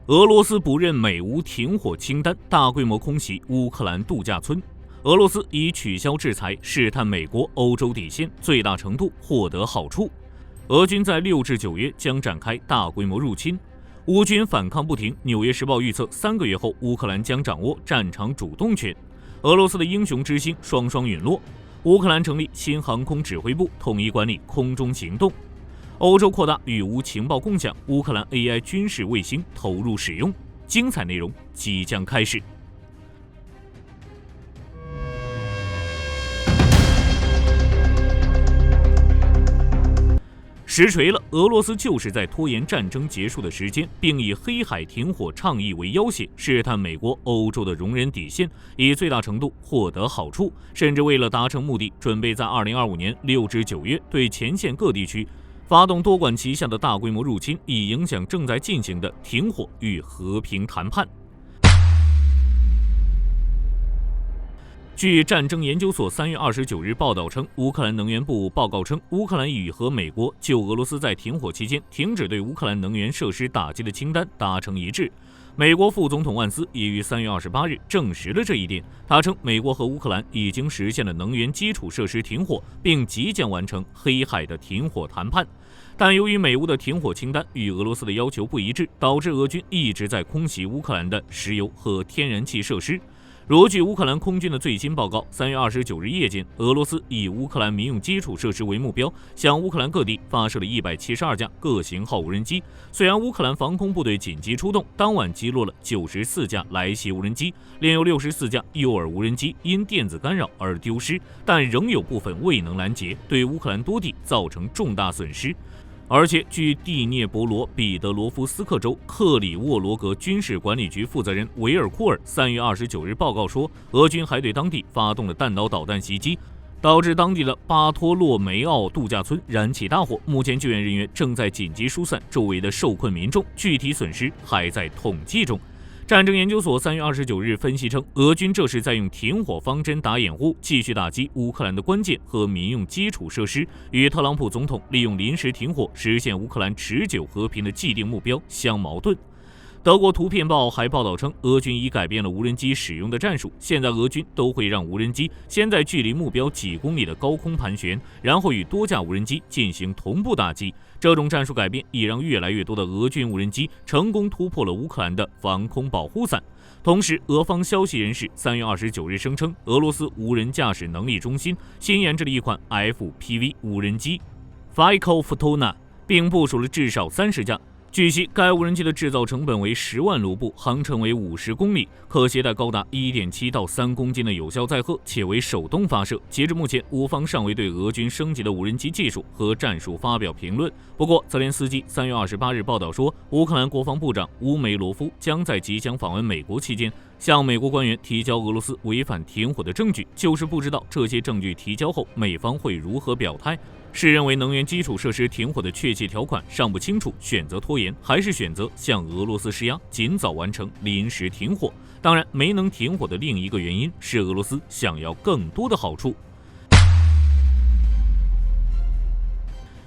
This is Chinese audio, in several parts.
俄罗斯不认美乌停火清单，大规模空袭乌克兰度假村。俄罗斯以取消制裁试探美国、欧洲底线，最大程度获得好处。俄军在6至9月将展开大规模入侵。乌军反抗不停，《纽约时报》预测3个月后，乌克兰将掌握战场主动权。俄罗斯的英雄之星双双陨落。乌克兰成立新航空指挥部，统一管理空中行动。欧洲扩大与乌情报共享，乌克兰 AI 军事卫星投入使用。精彩内容即将开始。实锤了，俄罗斯就是在拖延战争结束的时间，并以黑海停火倡议为要挟，试探美国、欧洲的容忍底线，以最大程度获得好处，甚至为了达成目的，准备在2025年6至9月对前线各地区发动多管齐下的大规模入侵，以影响正在进行的停火与和平谈判。据战争研究所3月29日报道称，乌克兰能源部报告称，乌克兰已和美国就俄罗斯在停火期间停止对乌克兰能源设施打击的清单达成一致。美国副总统万斯也于3月28日证实了这一点。他称，美国和乌克兰已经实现了能源基础设施停火，并即将完成黑海的停火谈判。但由于美乌的停火清单与俄罗斯的要求不一致，导致俄军一直在空袭乌克兰的石油和天然气设施。如据乌克兰空军的最新报告，3月29日夜间，俄罗斯以乌克兰民用基础设施为目标，向乌克兰各地发射了172架各型号无人机。虽然乌克兰防空部队紧急出动，当晚击落了94架来袭无人机，另有64架诱饵无人机因电子干扰而丢失，但仍有部分未能拦截，对乌克兰多地造成重大损失。而且，据第聂伯罗彼得罗夫斯克州克里沃罗格军事管理局负责人维尔库尔3月29日报告说，俄军还对当地发动了弹道导弹袭击，导致当地的巴托洛梅奥度假村燃起大火。目前救援人员正在紧急疏散周围的受困民众，具体损失还在统计中。战争研究所3月29日分析称，俄军这是在用停火方针打掩护，继续打击乌克兰的关键和民用基础设施，与特朗普总统利用临时停火实现乌克兰持久和平的既定目标相矛盾。德国图片报还报道称，俄军已改变了无人机使用的战术，现在俄军都会让无人机先在距离目标几公里的高空盘旋，然后与多架无人机进行同步打击。这种战术改变已让越来越多的俄军无人机成功突破了乌克兰的防空保护伞。同时，俄方消息人士3月29日声称，俄罗斯无人驾驶能力中心新研制了一款 FPV 无人机 Fico Fortuna， 并部署了至少30架。据悉，该无人机的制造成本为10万卢布，航程为50公里，可携带高达 1.7 到3公斤的有效载荷，且为手动发射。截至目前，乌方尚未对俄军升级的无人机技术和战术发表评论。不过，泽连斯基3月28日报道说，乌克兰国防部长乌梅罗夫将在即将访问美国期间，向美国官员提交俄罗斯违反停火的证据，就是不知道这些证据提交后，美方会如何表态。是认为能源基础设施停火的确切条款尚不清楚，选择拖延，还是选择向俄罗斯施压，尽早完成临时停火？当然，没能停火的另一个原因是俄罗斯想要更多的好处。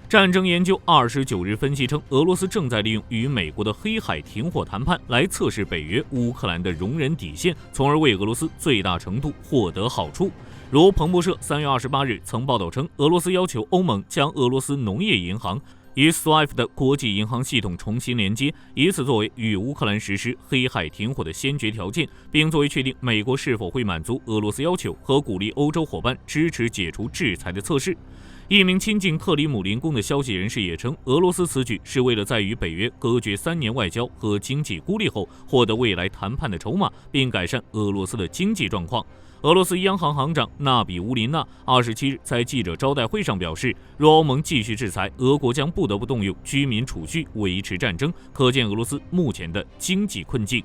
战争研究29日分析称，俄罗斯正在利用与美国的黑海停火谈判来测试北约乌克兰的容忍底线，从而为俄罗斯最大程度获得好处。如彭博社3月28日曾报道称，俄罗斯要求欧盟将俄罗斯农业银行与 SWIFT 的国际银行系统重新连接，以此作为与乌克兰实施黑海停火的先决条件，并作为确定美国是否会满足俄罗斯要求和鼓励欧洲伙伴支持解除制裁的测试。一名亲近克里姆林宫的消息人士也称，俄罗斯此举是为了在与北约隔绝3年外交和经济孤立后，获得未来谈判的筹码，并改善俄罗斯的经济状况。俄罗斯央行行长纳比乌林娜27日在记者招待会上表示，若欧盟继续制裁，俄国将不得不动用居民储蓄维持战争，可见俄罗斯目前的经济困境。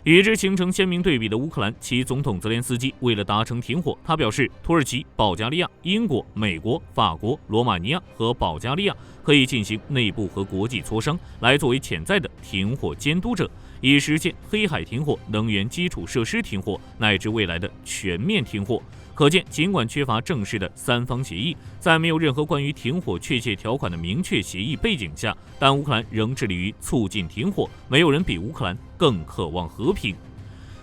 与之形成鲜明对比的乌克兰，其总统泽连斯基为了达成停火，他表示土耳其、保加利亚、英国、美国、法国、罗马尼亚和保加利亚可以进行内部和国际磋商，来作为潜在的停火监督者，以实现黑海停火、能源基础设施停火乃至未来的全面停火。可见，尽管缺乏正式的三方协议，在没有任何关于停火确切条款的明确协议背景下，但乌克兰仍致力于促进停火。没有人比乌克兰更渴望和平。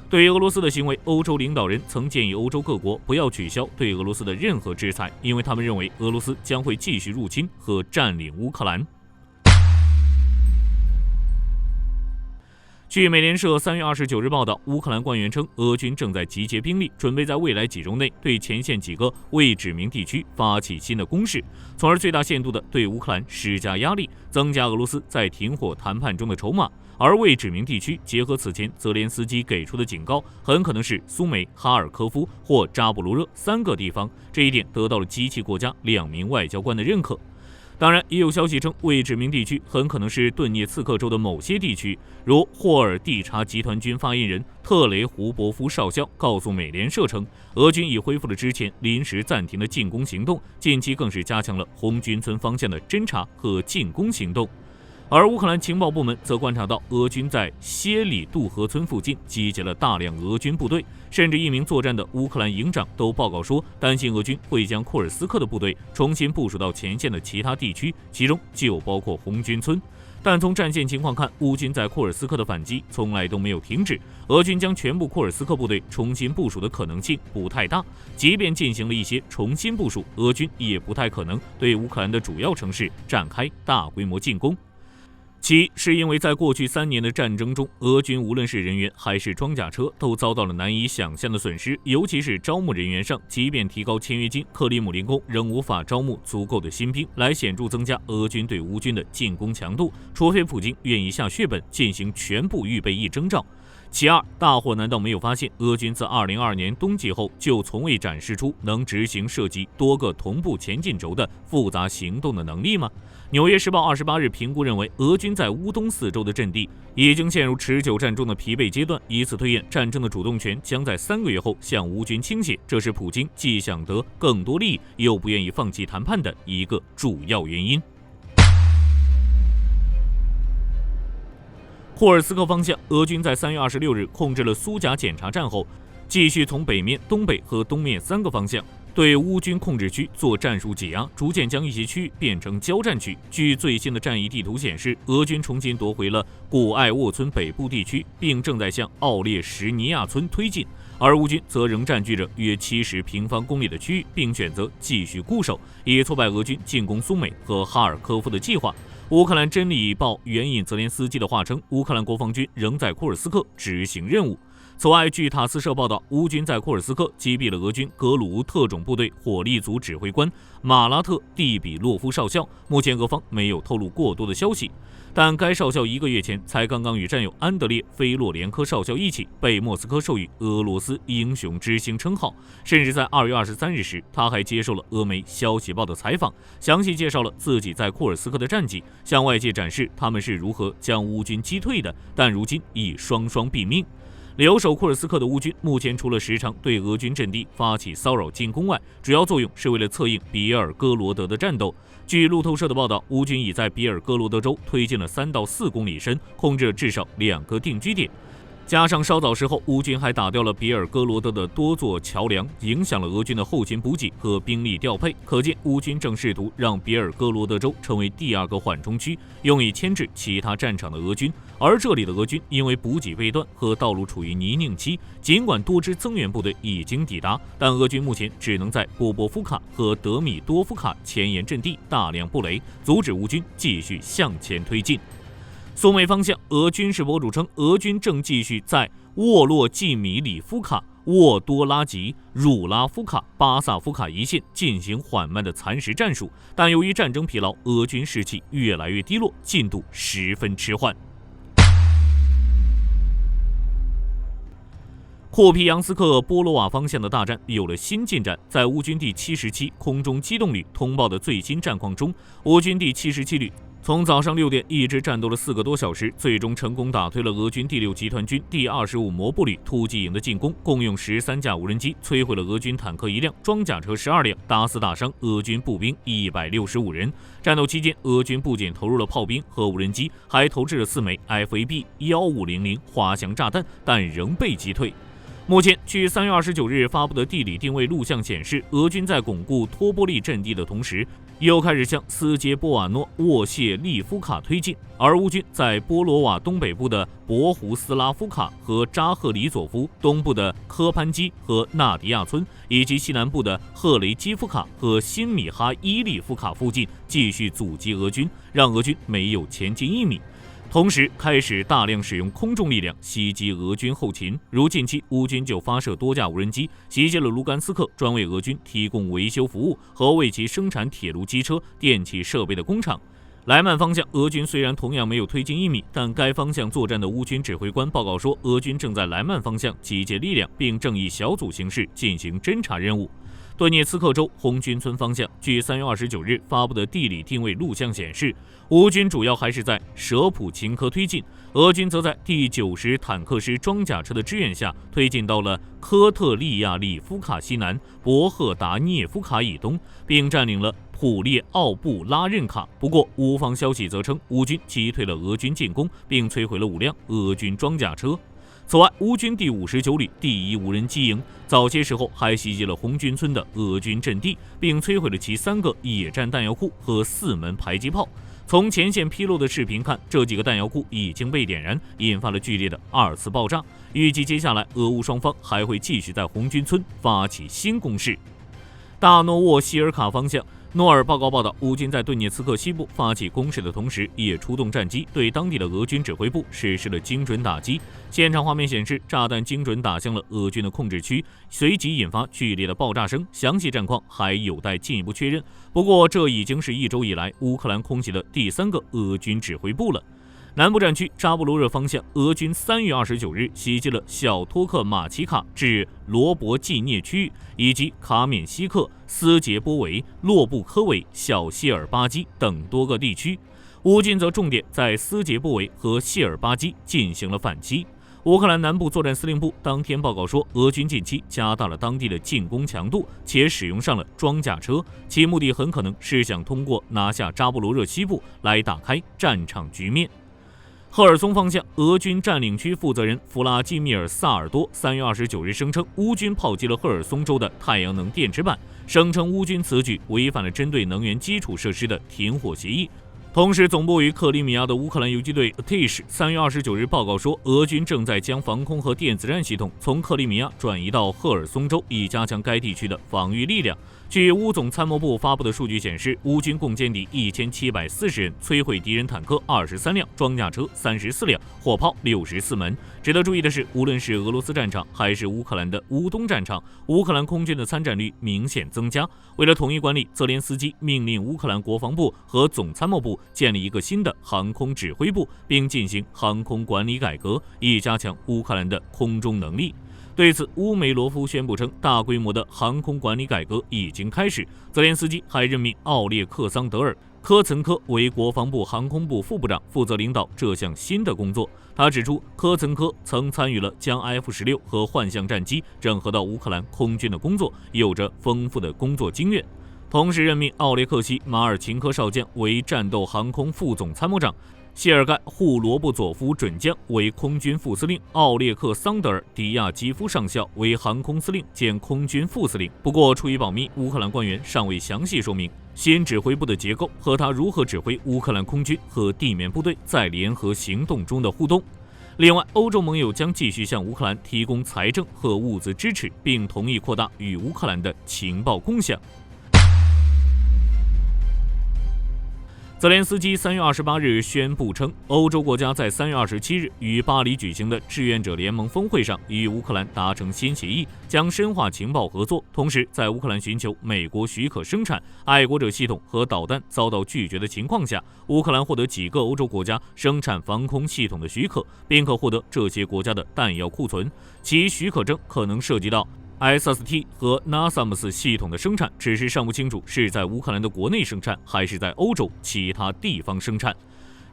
对于俄罗斯的行为，欧洲领导人曾建议欧洲各国不要取消对俄罗斯的任何制裁，因为他们认为俄罗斯将会继续入侵和占领乌克兰。据美联社3月29日报道，乌克兰官员称，俄军正在集结兵力，准备在未来几周内对前线几个未指明地区发起新的攻势，从而最大限度地对乌克兰施加压力，增加俄罗斯在停火谈判中的筹码。而未指明地区结合此前泽连斯基给出的警告，很可能是苏梅、哈尔科夫或扎波罗热3个地方，这一点得到了机器国家2名外交官的认可。当然，也有消息称，未指明地区很可能是顿涅茨克州的某些地区，如霍尔蒂察集团军发言人特雷胡伯夫少校告诉美联社称，俄军已恢复了之前临时暂停的进攻行动，近期更是加强了红军村方向的侦察和进攻行动。而乌克兰情报部门则观察到，俄军在歇里杜河村附近集结了大量俄军部队，甚至一名作战的乌克兰营长都报告说，担心俄军会将库尔斯克的部队重新部署到前线的其他地区，其中就包括红军村。但从战线情况看，乌军在库尔斯克的反击从来都没有停止，俄军将全部库尔斯克部队重新部署的可能性不太大，即便进行了一些重新部署，俄军也不太可能对乌克兰的主要城市展开大规模进攻。其是因为在过去3年的战争中，俄军无论是人员还是装甲车都遭到了难以想象的损失，尤其是招募人员上，即便提高签约金，克里姆林宫仍无法招募足够的新兵来显著增加俄军对乌军的进攻强度，除非普京愿意下血本进行全部预备役征召。其二，大伙难道没有发现，俄军自2022年冬季后就从未展示出能执行涉及多个同步前进轴的复杂行动的能力吗？纽约时报28日评估认为，俄军在乌东4州的阵地已经陷入持久战中的疲惫阶段，以此推演战争的主动权将在3个月后向乌军倾斜，这是普京既想得更多利益又不愿意放弃谈判的一个主要原因。霍尔斯克方向，俄军在3月26日控制了苏甲检查站后，继续从北面、东北和东面3个方向对乌军控制区做战术挤压，逐渐将一些区域变成交战区。据最新的战役地图显示，俄军重新夺回了古艾沃村北部地区，并正在向奥列什尼亚村推进，而乌军则仍占据着约70平方公里的区域，并选择继续固守，以挫败俄军进攻苏美和哈尔科夫的计划。乌克兰真理报援引泽连斯基的话称，乌克兰国防军仍在库尔斯克执行任务。此外，据塔斯社报道，乌军在库尔斯克击毙了俄军格鲁乌特种部队火力组指挥官马拉特·蒂比洛夫少校。目前俄方没有透露过多的消息，但该少校1个月前才刚刚与战友安德烈·菲洛连科少校一起被莫斯科授予俄罗斯英雄之星称号。甚至在2月23日时，他还接受了俄媒《消息报》的采访，详细介绍了自己在库尔斯克的战绩，向外界展示他们是如何将乌军击退的，但如今已双双毙命。留守库尔斯克的乌军目前除了时常对俄军阵地发起骚扰进攻外，主要作用是为了策应比尔哥罗德的战斗。据路透社的报道，乌军已在比尔哥罗德州推进了3到4公里深，控制了至少2个定居点。加上稍早时候，乌军还打掉了比尔哥罗德的多座桥梁，影响了俄军的后勤补给和兵力调配。可见，乌军正试图让比尔哥罗德州成为第2个缓冲区，用以牵制其他战场的俄军。而这里的俄军因为补给未断和道路处于泥泞期，尽管多支增援部队已经抵达，但俄军目前只能在波波夫卡和德米多夫卡前沿阵地大量布雷，阻止乌军继续向前推进。苏美方向，俄军事博主称，俄军正继续在沃洛季米里夫卡、沃多拉吉、汝拉夫卡、巴萨夫卡一线进行缓慢的蚕食战术，但由于战争疲劳，俄军士气越来越低落，进度十分迟缓。库皮扬斯克波罗瓦方向的大战有了新进展，在乌军第77空中机动旅通报的最新战况中，乌军第77旅从早上6点一直战斗了4个多小时，最终成功打退了俄军第6集团军第25摩步旅突击营的进攻，共用13架无人机摧毁了俄军坦克1辆、装甲车12辆，打死打伤俄军步兵165人。战斗期间，俄军不仅投入了炮兵和无人机，还投掷了4枚 FAB-1500滑翔炸弹，但仍被击退。目前，据3月29日发布的地理定位录像显示，俄军在巩固托波利阵地的同时，又开始向斯捷波瓦诺沃谢利夫卡推进，而乌军在波罗瓦东北部的博胡斯拉夫卡和扎赫里佐夫、东部的科潘基和纳迪亚村，以及西南部的赫雷基夫卡和新米哈伊利夫卡附近继续阻击俄军，让俄军没有前进1米。同时开始大量使用空中力量袭击俄军后勤，如近期乌军就发射多架无人机袭击了卢甘斯克专为俄军提供维修服务和为其生产铁路机车、电气设备的工厂。莱曼方向，俄军虽然同样没有推进1米，但该方向作战的乌军指挥官报告说，俄军正在莱曼方向集结力量，并正以小组形式进行侦察任务。顿涅茨克州红军村方向，据3月29日发布的地理定位录像显示，乌军主要还是在舍普琴科推进，俄军则在第90坦克师装甲车的支援下推进到了科特利亚里夫卡西南、博赫达涅夫卡以东，并占领了普列奥布拉任卡。不过，乌方消息则称，乌军击退了俄军进攻，并摧毁了5辆俄军装甲车。此外，乌军第59旅第1无人机营早些时候还袭击了红军村的俄军阵地，并摧毁了其3个野战弹药库和4门迫击炮。从前线披露的视频看，这几个弹药库已经被点燃，引发了剧烈的2次爆炸。预计接下来俄乌双方还会继续在红军村发起新攻势。大诺沃希尔卡方向，诺尔报告道，乌军在顿涅茨克西部发起攻势的同时，也出动战机对当地的俄军指挥部实施了精准打击。现场画面显示，炸弹精准打向了俄军的控制区，随即引发剧烈的爆炸声。详细战况还有待进一步确认。不过，这已经是1周以来乌克兰空袭的第3个俄军指挥部了。南部战区扎布罗热方向，俄军3月29日袭击了小托克马奇卡至罗伯季涅区域，以及卡缅西克、斯捷波维、洛布科韦、小谢尔巴基等多个地区。乌军则重点在斯捷波维和谢尔巴基进行了反击。乌克兰南部作战司令部当天报告说，俄军近期加大了当地的进攻强度，且使用上了装甲车，其目的很可能是想通过拿下扎布罗热西部来打开战场局面。赫尔松方向，俄军占领区负责人弗拉基米尔·萨尔多3月29日声称，乌军炮击了赫尔松州的太阳能电池板，声称乌军此举违反了针对能源基础设施的停火协议。同时，总部于克里米亚的乌克兰游击队 ATISH 3月29日报告说，俄军正在将防空和电子战系统从克里米亚转移到赫尔松州，以加强该地区的防御力量。据乌总参谋部发布的数据显示，乌军共歼敌1740人，摧毁敌人坦克23辆、装甲车34辆、火炮64门。值得注意的是，无论是俄罗斯战场还是乌克兰的乌东战场，乌克兰空军的参战率明显增加。为了统一管理，泽连斯基命令乌克兰国防部和总参谋部建立一个新的航空指挥部，并进行航空管理改革，以加强乌克兰的空中能力。对此，乌梅罗夫宣布称，大规模的航空管理改革已经开始。泽连斯基还任命奥列克桑德尔·科岑科为国防部航空部副部长，负责领导这项新的工作。他指出，科岑科曾参与了将 F-16和幻象战机整合到乌克兰空军的工作，有着丰富的工作经验。同时任命奥列克西·马尔琴科少将为战斗航空副总参谋长，谢尔盖·胡罗布佐夫准将为空军副司令，奥列克桑德尔·迪亚基夫上校为航空司令兼空军副司令。不过，出于保密，乌克兰官员尚未详细说明新指挥部的结构和他如何指挥乌克兰空军和地面部队在联合行动中的互动。另外，欧洲盟友将继续向乌克兰提供财政和物资支持，并同意扩大与乌克兰的情报共享。泽连斯基3月28日宣布称，欧洲国家在3月27日于巴黎举行的志愿者联盟峰会上与乌克兰达成新协议，将深化情报合作。同时，在乌克兰寻求美国许可生产爱国者系统和导弹遭到拒绝的情况下，乌克兰获得几个欧洲国家生产防空系统的许可，并可获得这些国家的弹药库存。其许可证可能涉及到ISST 和 NASAMS 系统的生产，只是尚不清楚是在乌克兰的国内生产，还是在欧洲其他地方生产。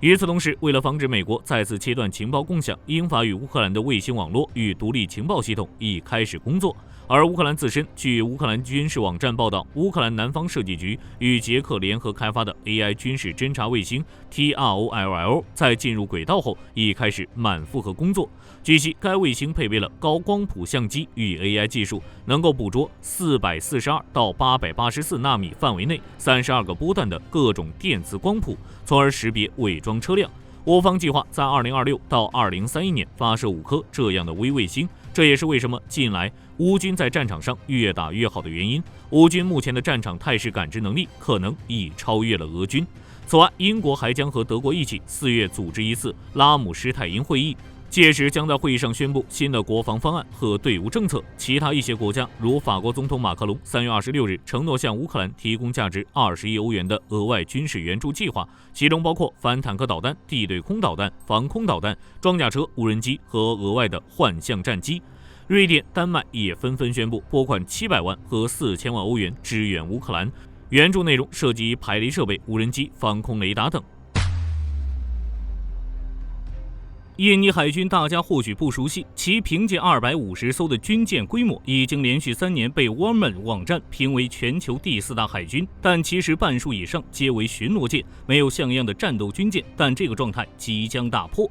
与此同时，为了防止美国再次切断情报共享，英法与乌克兰的卫星网络与独立情报系统已开始工作。而乌克兰自身，据乌克兰军事网站报道，乌克兰南方设计局与捷克联合开发的 AI 军事侦察卫星 TROLL 在进入轨道后已开始满负荷工作。据悉，该卫星配备了高光谱相机与 AI 技术，能够捕捉442到884纳米范围内32个波段的各种电磁光谱，从而识别伪装车辆。我方计划在2026到2031年发射5颗这样的微卫星，这也是为什么近来乌军在战场上越打越好的原因。乌军目前的战场态势感知能力可能已超越了俄军。此外，英国还将和德国一起4月组织一次拉姆施泰因会议，届时将在会议上宣布新的国防方案和队伍政策。其他一些国家，如法国总统马克龙3月26日承诺向乌克兰提供价值20亿欧元的额外军事援助计划，其中包括反坦克导弹、地对空导弹、防空导弹、装甲车、无人机和额外的幻象战机。瑞典、丹麦也纷纷宣布拨款700万和4000万欧元支援乌克兰，援助内容涉及排雷设备、无人机、防空雷达等。印尼海军大家或许不熟悉，其凭借250艘的军舰规模，已经连续3年被 Warman 网站评为全球第4大海军，但其实半数以上皆为巡逻舰，没有像样的战斗军舰，但这个状态即将打破。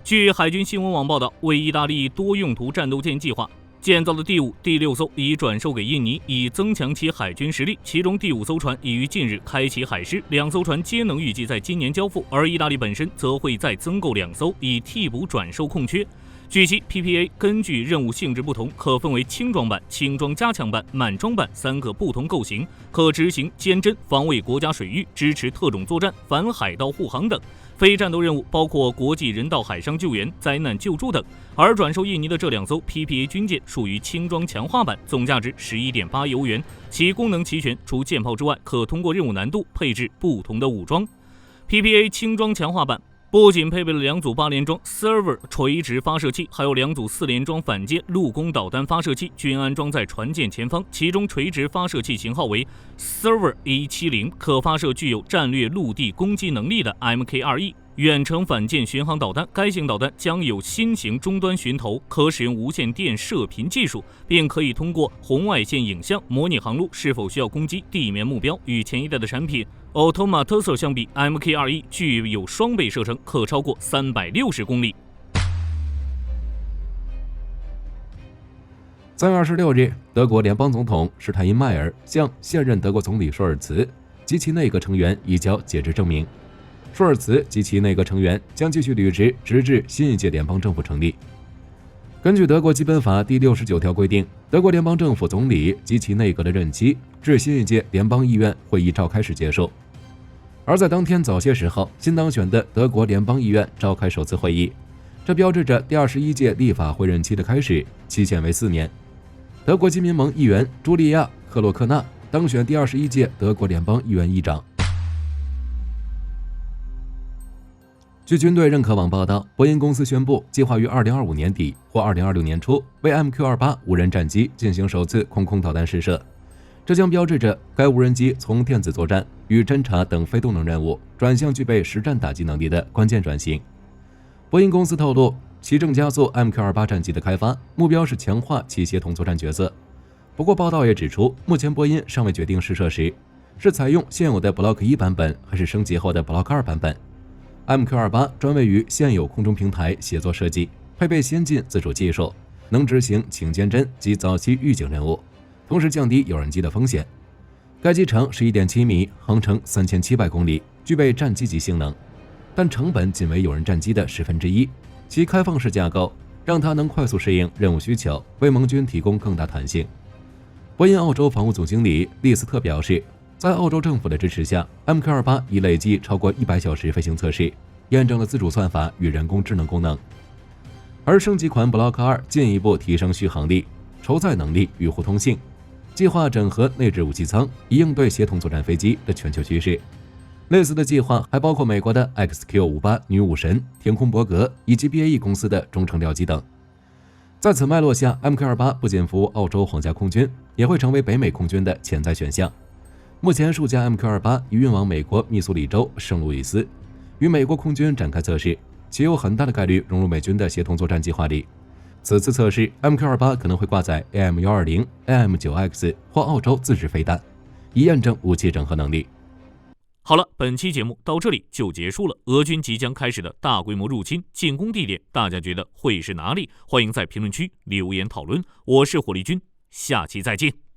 据海军新闻网报道，为意大利多用途战斗舰计划建造的第5、第6艘已转售给印尼，以增强其海军实力。其中第5艘船已于近日开启海试，2艘船皆能预计在今年交付，而意大利本身则会再增购2艘，以替补转售空缺。据悉 ，PPA 根据任务性质不同，可分为轻装版、轻装加强版、满装版3个不同构型，可执行监侦、防卫国家水域、支持特种作战、反海盗护航等。非战斗任务包括国际人道海上救援、灾难救助等。而转售印尼的这2艘 PPA 军舰属于轻装强化版，总价值11.8亿欧元，其功能齐全，除舰炮之外，可通过任务难度配置不同的武装。PPA 轻装强化版不仅配备了2组8连装 Server 垂直发射器，还有2组4连装反舰陆攻导弹发射器，均安装在船舰前方。其中垂直发射器型号为 Server A70， 可发射具有战略陆地攻击能力的 MK2E 远程反舰巡航导弹。该型导弹将有新型终端巡头，可使用无线电射频技术，并可以通过红外线影像模拟航路是否需要攻击地面目标。与前一代的产品Automatus 相比， MK2E 具有双倍射程，可超过360公里。3月26日，德国联邦总统施泰因迈尔向现任德国总理舒尔茨及其内阁成员移交解职证明。舒尔茨及其内阁成员将继续履职，直至新一届联邦政府成立。根据德国基本法第69条规定，德国联邦政府总理及其内阁的任期至新一届联邦议院会议召开时结束。而在当天早些时候，新当选的德国联邦议院召开首次会议，这标志着第21届立法会任期的开始，期限为4年。德国基民盟议员朱莉亚·克洛克纳当选第21届德国联邦议院议长。据军队认可网报道，波音公司宣布计划于2025年底或2026年初为 MQ-28 无人战机进行首次空导弹试射，这将标志着该无人机从电子作战与侦察等非动能任务转向具备实战打击能力的关键转型。波音公司透露，其正加速 MQ-28 战机的开发，目标是强化其协同作战角色。不过报道也指出，目前波音尚未决定试射时是采用现有的 Block 1版本还是升级后的 Block 2版本。MQ-28 专为于现有空中平台协作设计，配备先进自主技术，能执行请监侦及早期预警任务，同时降低有人机的风险。该机长 11.7 米，航程3700公里，具备战机级性能，但成本仅为有人战机的1/10。其开放式架构让它能快速适应任务需求，为盟军提供更大弹性。波音澳洲防务总经理利斯特表示，在澳洲政府的支持下， MQ-28 已累计超过100小时飞行测试，验证了自主算法与人工智能功能。而升级款 Block 2进一步提升续航力、筹载能力与互通性，计划整合内置武器舱，以应对协同作战飞机的全球趋势。类似的计划还包括美国的 XQ-58 女武神、天空伯格以及 BAE 公司的中程僚机等。在此脉络下， MQ-28 不仅服务澳洲皇家空军，也会成为北美空军的潜在选项。目前数架 MQ-28 已运往美国密苏里州圣路易斯，与美国空军展开测试，其有很大的概率融入美军的协同作战计划里。此次测试 MQ-28 可能会挂载 AM-120、AM-9X 或澳洲自制飞弹，以验证武器整合能力。好了，本期节目到这里就结束了。俄军即将开始的大规模入侵进攻地点，大家觉得会是哪里？欢迎在评论区留言讨论。我是火力军，下期再见。